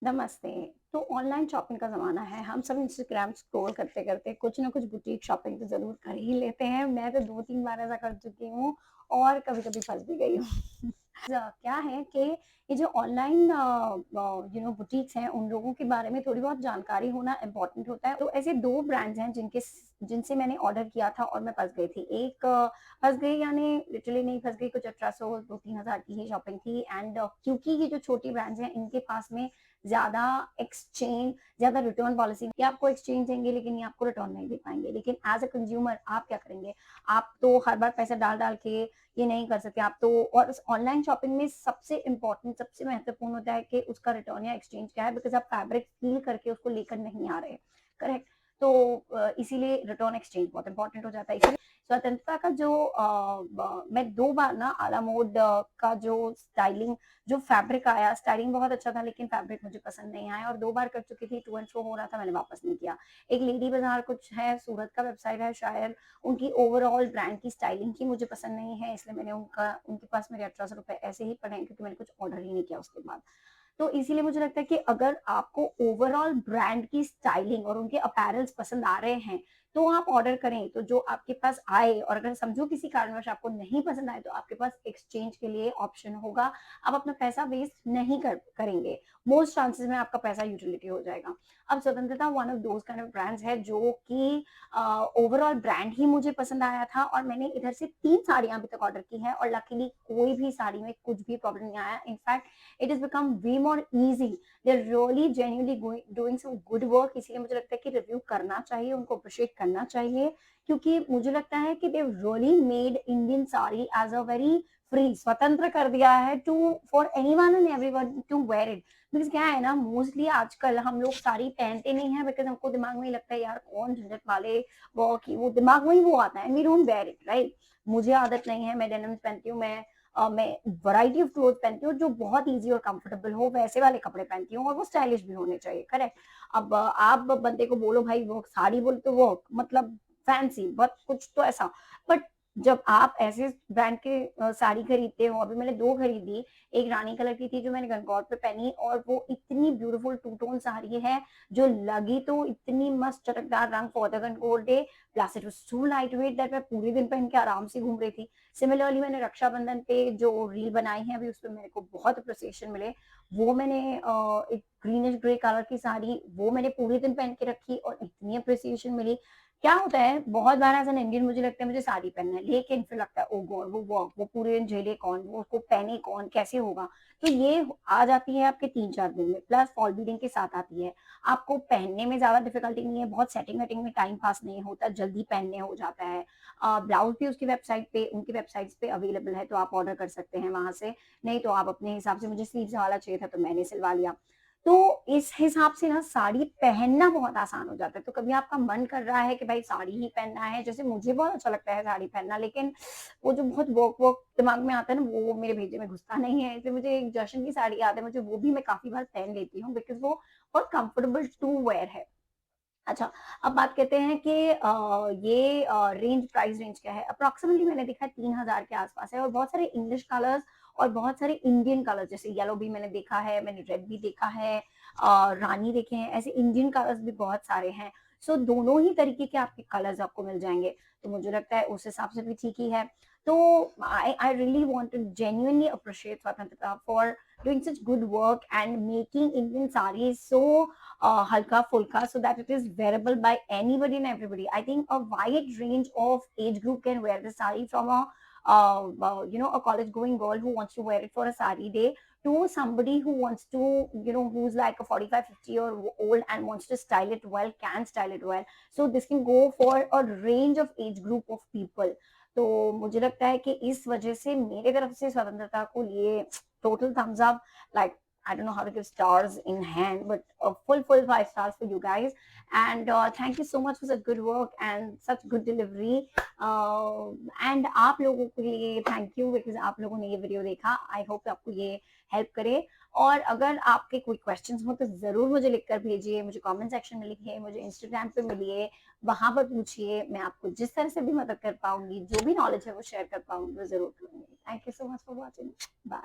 नमस्ते। तो online shopping का ज़माना है, हम सब इंस्टाग्राम स्क्रॉल करते-करते कुछ ना कुछ बुटीक शॉपिंग तो ज़रूर कर ही लेते हैं। मैं तो 2-3 बार ऐसा कर चुकी हूँ और कभी-कभी फँस भी गई हूँ। क्या है कि ये जो ऑनलाइन बुटीक्स हैं, उन लोगों के बारे में थोड़ी बहुत जानकारी होना इम्पोर्टेंट होता है। तो ऐसे 2 ब्रांड्स हैं जिनसे मैंने ऑर्डर किया था और मैं फँस गई थी। एक फँस गई यानी लिटरली नहीं फँस गई, कुछ 1800 2-3 हज़ार की ही शॉपिंग थी एंड क्योंकि ये जो छोटी ब्रांड्स हैं, इनके पास में ज़्यादा ज़्यादा रिटर्न पॉलिसी कि आपको एक्सचेंज देंगे लेकिन ये आपको रिटर्न नहीं दे पाएँगे। लेकिन एज़ अ कंज्यूमर आप क्या करेंगे? आप तो हर बार पैसा डाल-डाल के ये नहीं कर सकते। आप तो और इस ऑनलाइन शॉपिंग में सबसे इम्पोर्टेंट, सबसे महत्वपूर्ण होता है कि उसका रिटर्न या एक्सचेंज क्या है बिकॉज़ आप फैब्रिक फ़ील करके उसको लेकर नहीं आ रहे। करेक्ट? तो इसीलिए रिटर्न एक्सचेंज बहुत इम्पोर्टेंट हो जाता है। इसीलिए स्वतंत्रता का जो मैं 2 बार ना आला मोड का जो फैब्रिक आया, स्टाइलिंग बहुत अच्छा था लेकिन फैब्रिक मुझे पसंद नहीं आया और 2 बार कर चुकी थी, टू एंड फ्रो हो रहा था, मैंने वापस नहीं किया। एक लेडी बाज़ार कुछ है, सूरत का वेबसाइट है शायद, उनकी ओवरऑल ब्रांड की स्टाइलिंग ही मुझे पसंद नहीं है, इसलिए मैंने उनके पास मेरे ₹1800 ऐसे ही पड़े हैं क्योंकि मैंने कुछ ऑर्डर ही नहीं किया उसके बाद। तो इसीलिए मुझे लगता है कि अगर आपको ओवरऑल ब्रांड की स्टाइलिंग और उनके अपैरल्स पसंद आ रहे हैं, तो आप ऑर्डर करें। तो जो आपके पास आए और अगर समझो किसी कारणवश आपको नहीं पसंद आए, तो आपके पास एक्सचेंज के लिए ऑप्शन होगा। आप अपना पैसा वेस्ट नहीं करेंगे। मोस्ट चांसेस में आपका पैसा यूटिलिटी हो जाएगा। अब स्वतंत्रता one of those kind of brands है जो कि ओवरऑल ब्रांड ही मुझे पसंद आया था और मैंने इधर से 3 साड़ियाँ अभी तक ऑर्डर की हैं और लकीली कोई भी साड़ी में कुछ भी प्रॉब्लम नहीं आया। In fact it has become way more easy. They're really genuinely doing some good work. इसीलिए मुझे लगता है कि रिव्यू करना चाहिए, उनको अप्रिशिएट करना चाहिए क्योंकि मुझे लगता है कि they've really made Indian sari as a very free, स्वतंत्र कर दिया है to for anyone and everyone to wear it. Because क्या है ना, मोस्टली आजकल हम लोग साड़ी पहनते नहीं है बिकॉज हमको दिमाग में ही लगता है यार कौन झंझट वाले वो की वो दिमाग में ही वो आता है, we don't wear it right. मुझे आदत नहीं है, मैं डेनिम्स पहनती हूँ, मैं वैरायटी ऑफ क्लोथ पहनती हूँ जो बहुत ईजी और कंफर्टेबल हो, वैसे वाले कपड़े पहनती हूँ और वो स्टाइलिश भी होने चाहिए। करेक्ट? अब आप बंदे को बोलो भाई वो साड़ी बोले तो वो मतलब फैंसी बहुत कुछ तो ऐसा, बट जब आप ऐसे ब्रांड के साड़ी खरीदते हो, अभी मैंने 2 खरीदी, एक रानी कलर की थी जो मैंने गंगौर पे पहनी और वो इतनी ब्यूटीफुल टू टोन साड़ी है जो लगी तो इतनी मस्त चटकदार रंग for the Gangaur day, plus it was so light weight that मैं पूरे दिन पहन के आराम से घूम रही थी। सिमिलरली मैंने रक्षाबंधन पे जो रील बनाई है अभी, उसपे मेरे को बहुत अप्रिसिएशन मिले। वो मैंने एक ग्रीनिश ग्रे कलर की साड़ी वो मैंने पूरे दिन पहन के रखी और इतनी अप्रिसिएशन मिली। क्या होता है बहुत बार एज़ एन इंडियन मुझे लगता है मुझे साड़ी पहनना है, लेकिन फिर लगता है ओह गॉड वो पूरे दिन झेले कौन, वो उसको पहने कौन, कैसे होगा? तो ये आ जाती है आपके 3-4 दिन में, प्लस फॉल बीडिंग के साथ आती है। आपको पहनने में ज़्यादा डिफिकल्टी नहीं है, बहुत सेटिंग-वेटिंग में टाइम पास नहीं होता, जल्दी पहनने हो जाता है। ब्लाउज़ भी उसकी वेबसाइट पे उनकी वेबसाइट्स पे अवेलेबल है, तो आप ऑर्डर कर सकते हैं वहाँ से। नहीं तो आप अपने हिसाब से, मुझे स्लीव्स वाला चाहिए था तो मैंने सिलवा लिया। तो इस हिसाब से ना साड़ी पहनना बहुत आसान हो जाता है। तो कभी आपका मन कर रहा है कि भाई साड़ी ही पहनना है, जैसे मुझे बहुत अच्छा लगता है साड़ी पहनना, लेकिन वो जो बहुत वर्क दिमाग में आता है ना, वो मेरे भेजे में घुसता नहीं है। इसलिए मुझे एक जश्न की साड़ी याद है, मुझे वो भी मैं काफ़ी बार पहन लेती हूँ बिकॉज़ वो बहुत कंफर्टेबल टू वेयर है। अच्छा, अब बात करते हैं कि ये प्राइस रेंज क्या है? अप्रॉक्सिमेटली मैंने देखा है 3000 के आस-पास है और बहुत सारे इंग्लिश कलर्स और बहुत सारे इंडियन कलर्स, जैसे येलो भी मैंने देखा है, मैंने रेड भी देखा है, रानी देखे हैं, ऐसे इंडियन कलर्स भी बहुत सारे हैं। सो दोनों ही तरीके के आपके कलर्स आपको मिल जाएँगे, तो मुझे लगता है उस हिसाब से भी ठीक ही है। तो I really want to genuinely appreciate Swatantrata for doing such good work and making Indian sarees so halka fulka so that it is wearable by anybody and everybody. I think a wide range of age group can wear the sari, from a college going girl who wants to wear it for a sari day to somebody who wants to, who's like a 45-50 year old and wants to style it well, can style it well. So this can go for a range of age group of people. तो मुझे लगता है कि इस वजह से मेरे तरफ से स्वतंत्रता को लिए total thumbs up. Like, I don't know how to give stars in hand, but a full 5 stars for you guys. And thank you so much for such good work and such good delivery. And आप लोगों के लिए thank you because आप लोगों ने ये video देखा। I hope आपको ये हेल्प करे। और अगर आपके कोई क्वेश्चंस हो तो जरूर मुझे लिखकर भेजिए, मुझे कमेंट सेक्शन में लिखिए, मुझे इंस्टाग्राम पे मिलिए, वहां पर पूछिए। मैं आपको जिस तरह से भी मदद कर पाऊंगी, जो भी नॉलेज है वो शेयर कर पाऊंगी, वो जरूर करूंगी। Thank you so much for watching. Bye.